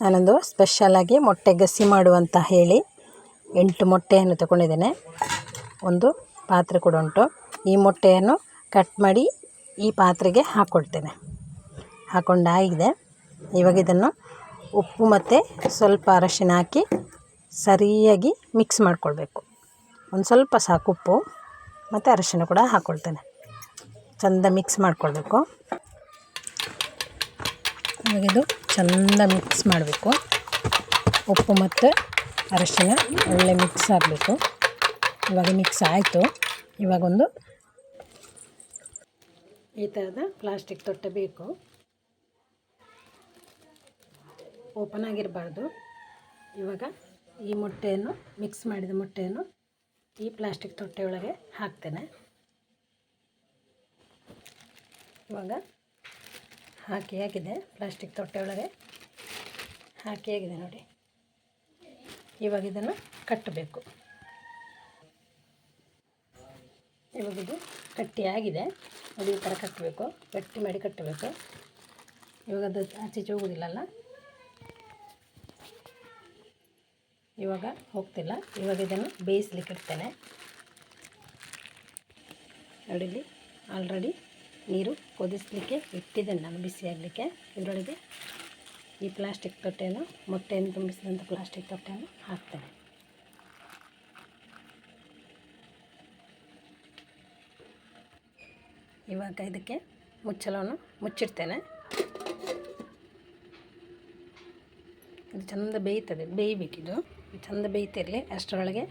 ನಾನೊಂದು ಸ್ಪೆಷಲಾಗಿ ಮೊಟ್ಟೆ ಗಸಿ ಮಾಡುವಂತ ಹೇಳಿ 8 ಮೊಟ್ಟೆಯನ್ನು ತಗೊಂಡಿದ್ದೇನೆ. ಒಂದು ಪಾತ್ರೆ ಕೂಡ ಉಂಟು. ಈ ಮೊಟ್ಟೆಯನ್ನು ಕಟ್ ಮಾಡಿ ಈ ಪಾತ್ರೆಗೆ ಹಾಕ್ಕೊಳ್ತೇನೆ. ಹಾಕೊಂಡಾಗಿದೆ. ಇವಾಗ ಇದನ್ನು ಉಪ್ಪು ಮತ್ತು ಸ್ವಲ್ಪ ಅರಶಿನ ಹಾಕಿ ಸರಿಯಾಗಿ ಮಿಕ್ಸ್ ಮಾಡ್ಕೊಳ್ಬೇಕು. ಒಂದು ಸ್ವಲ್ಪ ಸಾಕು ಉಪ್ಪು ಮತ್ತು ಅರಶಿನ ಕೂಡ ಹಾಕ್ಕೊಳ್ತೇನೆ. ಚೆಂದ ಮಿಕ್ಸ್ ಮಾಡ್ಕೊಳ್ಬೇಕು. ಇವಾಗ ಇದು ಚೆಂದ ಮಿಕ್ಸ್ ಮಾಡಬೇಕು. ಉಪ್ಪು ಮತ್ತು ಅರಶಿನ ಒಳ್ಳೆ ಮಿಕ್ಸ್ ಆಗಬೇಕು. ಇವಾಗ ಮಿಕ್ಸ್ ಆಯಿತು. ಇವಾಗೊಂದು ಈ ಥರದ ಪ್ಲಾಸ್ಟಿಕ್ ತೊಟ್ಟೆ ಬೇಕು. ಓಪನ್ ಆಗಿರಬಾರ್ದು. ಇವಾಗ ಈ ಮೊಟ್ಟೆಯನ್ನು ಮಿಕ್ಸ್ ಮಾಡಿದ ಮೊಟ್ಟೆಯನ್ನು ಈ ಪ್ಲಾಸ್ಟಿಕ್ ತೊಟ್ಟೆಯೊಳಗೆ ಹಾಕ್ತೇನೆ. ಇವಾಗ ಹಾಕಿ ಆಗಿದೆ. ಪ್ಲಾಸ್ಟಿಕ್ ತೊಟ್ಟೆಯೊಳಗೆ ಹಾಕಿ ಆಗಿದೆ ನೋಡಿ. ಇವಾಗ ಇದನ್ನು ಕಟ್ಟಬೇಕು. ಇವಾಗ ಇದು ಗಟ್ಟಿಯಾಗಿದೆ ನೋಡಿ. ಈ ಥರ ಕಟ್ಟಬೇಕು. ಗಟ್ಟಿ ಮಾಡಿ ಕಟ್ಟಬೇಕು. ಇವಾಗ ಅದು ಆಚೆ ಹೋಗೋದಿಲ್ಲಲ್ಲ. ಇವಾಗ ಹೋಗ್ತಿಲ್ಲ. ಇವಾಗ ಇದನ್ನು ಬೇಯಿಸ್ಲಿಕ್ಕೆ ಇಡ್ತೇನೆ. ನೋಡಿಲಿ ಆಲ್ರೆಡಿ ನೀರು ಕುದಿಸಲಿಕ್ಕೆ ಇಟ್ಟಿದ್ದೇನೆ ನಾನು ಬಿಸಿಯಾಗಲಿಕ್ಕೆ. ಇದರೊಳಗೆ ಈ ಪ್ಲಾಸ್ಟಿಕ್ ತೊಟ್ಟೆಯನ್ನು ಮೊಟ್ಟೆಯನ್ನು ತುಂಬಿಸಿದಂಥ ಪ್ಲಾಸ್ಟಿಕ್ ತೊಟ್ಟೆಯನ್ನು ಹಾಕ್ತೇನೆ. ಇವಾಗ ಇದಕ್ಕೆ ಮುಚ್ಚಳವನ್ನು ಮುಚ್ಚಿಡ್ತೇನೆ. ಇದು ಚೆಂದ ಬೇಯಬೇಕಿದು. ಚೆಂದ ಬೇಯ್ತಿರಲಿ. ಅಷ್ಟರೊಳಗೆ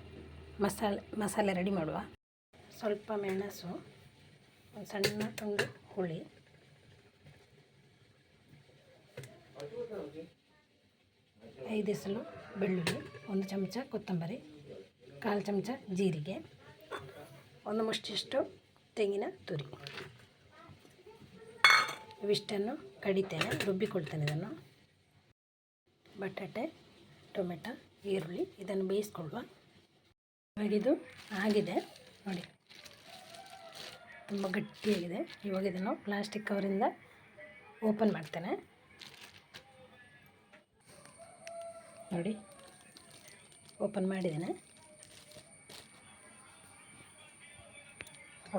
ಮಸಾಲೆ ರೆಡಿ ಮಾಡುವ. ಸ್ವಲ್ಪ ಮೆಣಸು, ಒಂದು ಸಣ್ಣ ತುಂಡು ಹುಳಿ, 5 ಎಸಳು ಬೆಳ್ಳುಳ್ಳಿ, 1 ಚಮಚ ಕೊತ್ತಂಬರಿ, 1/4 ಚಮಚ ಜೀರಿಗೆ, 1 ಮುಷ್ಟಿಯಷ್ಟು ತೆಂಗಿನ ತುರಿ. ಇವಿಷ್ಟನ್ನು ಕಡಿತೇನೆ, ರುಬ್ಬಿಕೊಳ್ತೇನೆ ಇದನ್ನು. ಬಟಾಟೆ, ಟೊಮೆಟೊ, ಈರುಳ್ಳಿ ಇದನ್ನು ಬೇಯಿಸ್ಕೊಳ್ಳುವ. ಇವಾಗಿದು ಆಗಿದೆ ನೋಡಿ. ತುಂಬ ಗಟ್ಟಿಯಾಗಿದೆ. ಇವಾಗ ಇದನ್ನು ಪ್ಲಾಸ್ಟಿಕ್ ಕವರಿಂದ ಓಪನ್ ಮಾಡ್ತೇನೆ ನೋಡಿ. ಓಪನ್ ಮಾಡಿದ್ದೇನೆ.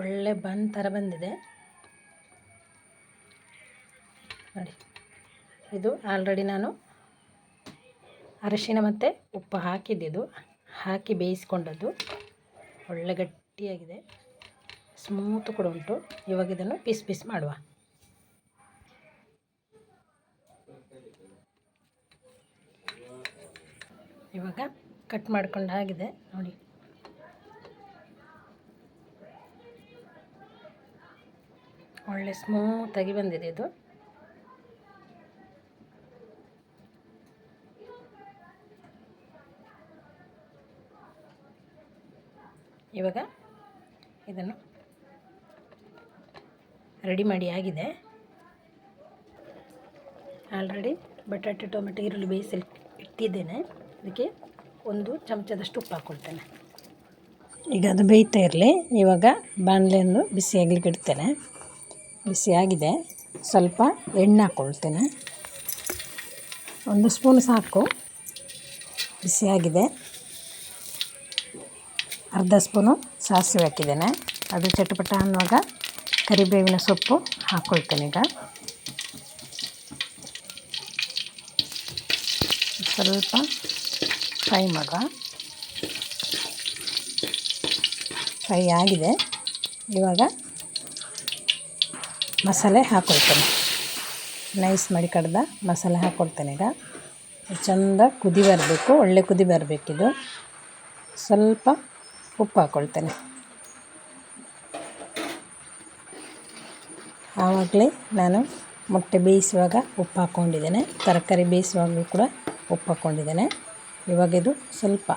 ಒಳ್ಳೆ ಬನ್ ಥರ ಬಂದಿದೆ ನೋಡಿ. ಇದು ಆಲ್ರೆಡಿ ನಾನು ಅರಿಶಿನ ಮತ್ತು ಉಪ್ಪು ಹಾಕಿದ್ದು, ಹಾಕಿ ಬೇಯಿಸ್ಕೊಂಡದ್ದು. ಒಳ್ಳೆ ಗಟ್ಟಿಯಾಗಿದೆ. ಸ್ಮೂತ್ ಕೂಡ ಉಂಟು. ಇವಾಗ ಇದನ್ನು ಪೀಸ್ ಮಾಡುವ. ಇವಾಗ ಕಟ್ ಮಾಡ್ಕೊಂಡು ಆಗಿದೆ ನೋಡಿ. ಒಳ್ಳೆ ಸ್ಮೂತಾಗಿ ಬಂದಿದೆ ಇದು. ಇವಾಗ ಇದನ್ನು ರೆಡಿ ಮಾಡಿ ಆಗಿದೆ. ಆಲ್ರೆಡಿ ಬಟಾಟೆ, ಟೊಮೆಟೊ, ಈರುಳ್ಳಿ ಬೇಯಿಸಿ ಇಟ್ಟಿದ್ದೇನೆ. ಅದಕ್ಕೆ 1 ಚಮಚದಷ್ಟು ಉಪ್ಪು ಹಾಕ್ಕೊಳ್ತೇನೆ. ಈಗ ಅದು ಬೇಯ್ತಾ ಇರಲಿ. ಇವಾಗ ಬಾಣಲೆಯನ್ನು ಬಿಸಿಯಾಗಲಿಕ್ಕೆ ಇಡ್ತೇನೆ. ಬಿಸಿಯಾಗಿದೆ. ಸ್ವಲ್ಪ ಎಣ್ಣೆ ಹಾಕ್ಕೊಳ್ತೇನೆ. 1 ಸ್ಪೂನ್ ಸಾಕು. ಬಿಸಿಯಾಗಿದೆ. ಅರ್ಧ ಸ್ಪೂನು ಸಾಸಿವೆ ಹಾಕಿದ್ದೇನೆ. ಅದು ಚಟಪಟ ಅನ್ನುವಾಗ ಕರಿಬೇವಿನ ಸೊಪ್ಪು ಹಾಕ್ಕೊಳ್ತೇನೆ. ಈಗ ಸ್ವಲ್ಪ ಫ್ರೈ ಮಾಡುವ. ಫ್ರೈ ಆಗಿದೆ. ಇವಾಗ ಮಸಾಲೆ ಹಾಕ್ಕೊಳ್ತೇನೆ. ನೈಸ್ ಮಾಡಿ ಕಡ್ದ ಮಸಾಲೆ ಹಾಕ್ಕೊಳ್ತೇನೆ. ಈಗ ಚೆಂದ ಕುದಿ ಬರಬೇಕು. ಒಳ್ಳೆ ಕುದಿ ಬರಬೇಕಿದು. ಸ್ವಲ್ಪ ಉಪ್ಪು ಹಾಕ್ಕೊಳ್ತೇನೆ. ಆವಾಗಲೇ ನಾನು ಮೊಟ್ಟೆ ಬೇಯಿಸುವಾಗ ಉಪ್ಪು ಹಾಕ್ಕೊಂಡಿದ್ದೇನೆ. ತರಕಾರಿ ಬೇಯಿಸುವಾಗಲೂ ಕೂಡ ಉಪ್ಪು ಹಾಕ್ಕೊಂಡಿದ್ದೇನೆ. ಇವಾಗ ಇದು ಸ್ವಲ್ಪ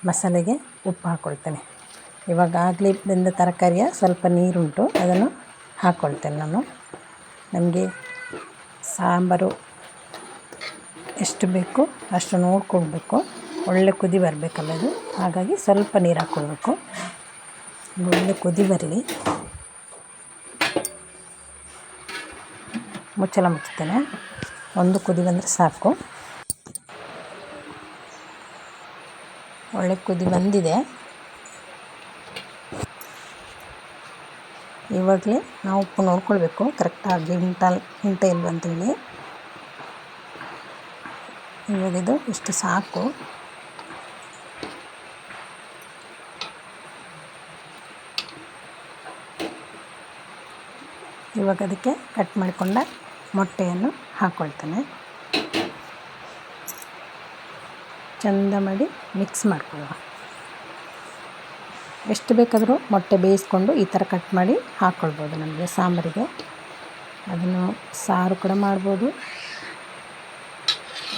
ಮಸಾಲೆಗೆ ಉಪ್ಪು ಹಾಕ್ಕೊಳ್ತೇನೆ. ಇವಾಗ ಆಗಲೇ ಬೆಂದ ತರಕಾರಿಯ ಸ್ವಲ್ಪ ನೀರುಂಟು, ಅದನ್ನು ಹಾಕ್ಕೊಳ್ತೇನೆ ನಾನು. ನಮಗೆ ಸಾಂಬಾರು ಎಷ್ಟು ಬೇಕು ಅಷ್ಟು ನೋಡ್ಕೊಳ್ಬೇಕು. ಒಳ್ಳೆ ಕುದಿ ಬರಬೇಕಲ್ಲ ಇದು. ಹಾಗಾಗಿ ಸ್ವಲ್ಪ ನೀರು ಹಾಕ್ಕೊಳ್ಬೇಕು. ಒಳ್ಳೆ ಕುದಿ ಬರಲಿ. ಮುಚ್ಚಳ ಮುಚ್ತೇನೆ. ಒಂದು ಕುದಿ ಬಂದರೆ ಸಾಕು. ಒಳ್ಳೆ ಕುದಿ ಬಂದಿದೆ. ಇವಾಗಲೇ ನಾವು ಉಪ್ಪು ನೋಡ್ಕೊಳ್ಬೇಕು ಕರೆಕ್ಟಾಗಿ ಉಂಟ ಇಲ್ವಂತೇಳಿ. ಇವಾಗಿದು ಇಷ್ಟು ಸಾಕು. ಇವಾಗ ಅದಕ್ಕೆ ಕಟ್ ಮಾಡಿಕೊಂಡ ಮೊಟ್ಟೆಯನ್ನು ಹಾಕ್ಕೊಳ್ತೇನೆ. ಚೆಂದ ಮಾಡಿ ಮಿಕ್ಸ್ ಮಾಡ್ಕೊಳ್ಳುವ. ಎಷ್ಟು ಬೇಕಾದರೂ ಮೊಟ್ಟೆ ಬೇಯಿಸ್ಕೊಂಡು ಈ ಥರ ಕಟ್ ಮಾಡಿ ಹಾಕ್ಕೊಳ್ಬೋದು ನಮಗೆ ಸಾಂಬಾರಿಗೆ. ಅದನ್ನು ಸಾರು ಕೂಡ ಮಾಡ್ಬೋದು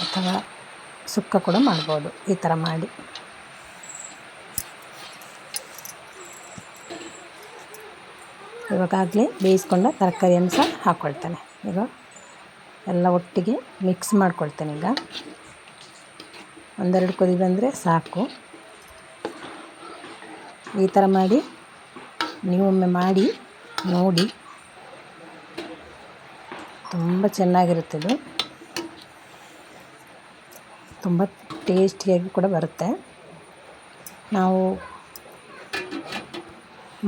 ಅಥವಾ ಸುಕ್ಕ ಕೂಡ ಮಾಡ್ಬೋದು ಈ ಥರ ಮಾಡಿ. ಇವಾಗಲೇ ಬೇಯಿಸ್ಕೊಂಡ ತರಕಾರಿಯನ್ನು ಸಹ ಹಾಕ್ಕೊಳ್ತೇನೆ. ಈಗ ಎಲ್ಲ ಒಟ್ಟಿಗೆ ಮಿಕ್ಸ್ ಮಾಡ್ಕೊಳ್ತೇನೆ. ಈಗ ಒಂದೆರಡು ಕುದಿ ಬಂದರೆ ಸಾಕು. ಈ ಥರ ಮಾಡಿ ನೀವೊಮ್ಮೆ ಮಾಡಿ ನೋಡಿ, ತುಂಬ ಚೆನ್ನಾಗಿರುತ್ತದೆ. ತುಂಬ ಟೇಸ್ಟಿಯಾಗಿ ಕೂಡ ಬರುತ್ತೆ. ನಾವು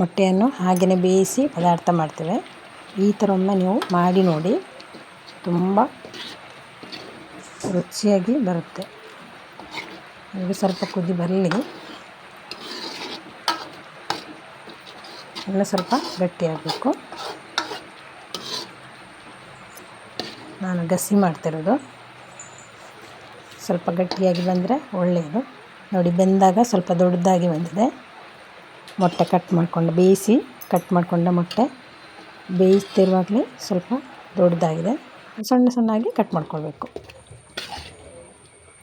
ಮೊಟ್ಟೆಯನ್ನು ಹಾಗೆಯೇ ಬೇಯಿಸಿ ಪದಾರ್ಥ ಮಾಡ್ತೇವೆ. ಈ ಥರ ಒಮ್ಮೆ ನೀವು ಮಾಡಿ ನೋಡಿ, ತುಂಬ ರುಚಿಯಾಗಿ ಬರುತ್ತೆ. ಈಗ ಸ್ವಲ್ಪ ಕುದಿ ಬರಲಿ. ಎಲ್ಲ ಸ್ವಲ್ಪ ಗಟ್ಟಿಯಾಗಬೇಕು. ನಾನು ಗಸಿ ಮಾಡ್ತಿರೋದು. ಸ್ವಲ್ಪ ಗಟ್ಟಿಯಾಗಿ ಬಂದರೆ ಒಳ್ಳೆಯದು. ನೋಡಿ, ಬೆಂದಾಗ ಸ್ವಲ್ಪ ದೊಡ್ಡದಾಗಿ ಬಂದಿದೆ. ಮೊಟ್ಟೆ ಕಟ್ ಮಾಡಿಕೊಂಡು ಬೇಯಿಸಿ ಕಟ್ ಮಾಡಿಕೊಂಡ ಮೊಟ್ಟೆ ಬೇಯಿಸ್ತಿರುವಾಗಲೇ ಸ್ವಲ್ಪ ದೊಡ್ಡದಾಗಿದೆ. ಸಣ್ಣ ಸಣ್ಣಾಗಿ ಕಟ್ ಮಾಡ್ಕೊಳ್ಬೇಕು.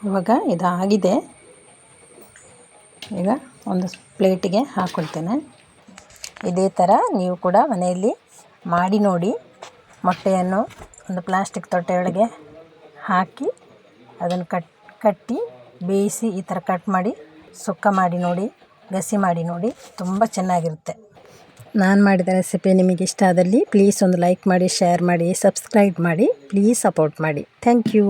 ಇವಾಗ ಇದಾಗಿದೆ. ಈಗ ಒಂದು ಪ್ಲೇಟಿಗೆ ಹಾಕ್ಕೊಳ್ತೇನೆ. ಇದೇ ಥರ ನೀವು ಕೂಡ ಮನೆಯಲ್ಲಿ ಮಾಡಿ ನೋಡಿ. ಮೊಟ್ಟೆಯನ್ನು ಒಂದು ಪ್ಲಾಸ್ಟಿಕ್ ತೊಟ್ಟೆಯೊಳಗೆ ಹಾಕಿ ಅದನ್ನು ಕಟ್ಟಿ ಬೇಯಿಸಿ ಈ ಥರ ಕಟ್ ಮಾಡಿ ಸುಕ್ಕ ಮಾಡಿ ನೋಡಿ, ಗಸಿ ಮಾಡಿ ನೋಡಿ, ತುಂಬ ಚೆನ್ನಾಗಿರುತ್ತೆ. ನಾನು ಮಾಡಿದ ರೆಸಿಪಿ ನಿಮಗೆ ಇಷ್ಟ ಆದಲ್ಲಿ ಪ್ಲೀಸ್ ಒಂದು ಲೈಕ್ ಮಾಡಿ, ಶೇರ್ ಮಾಡಿ, ಸಬ್ಸ್ಕ್ರೈಬ್ ಮಾಡಿ, ಪ್ಲೀಸ್ ಸಪೋರ್ಟ್ ಮಾಡಿ. Thank you.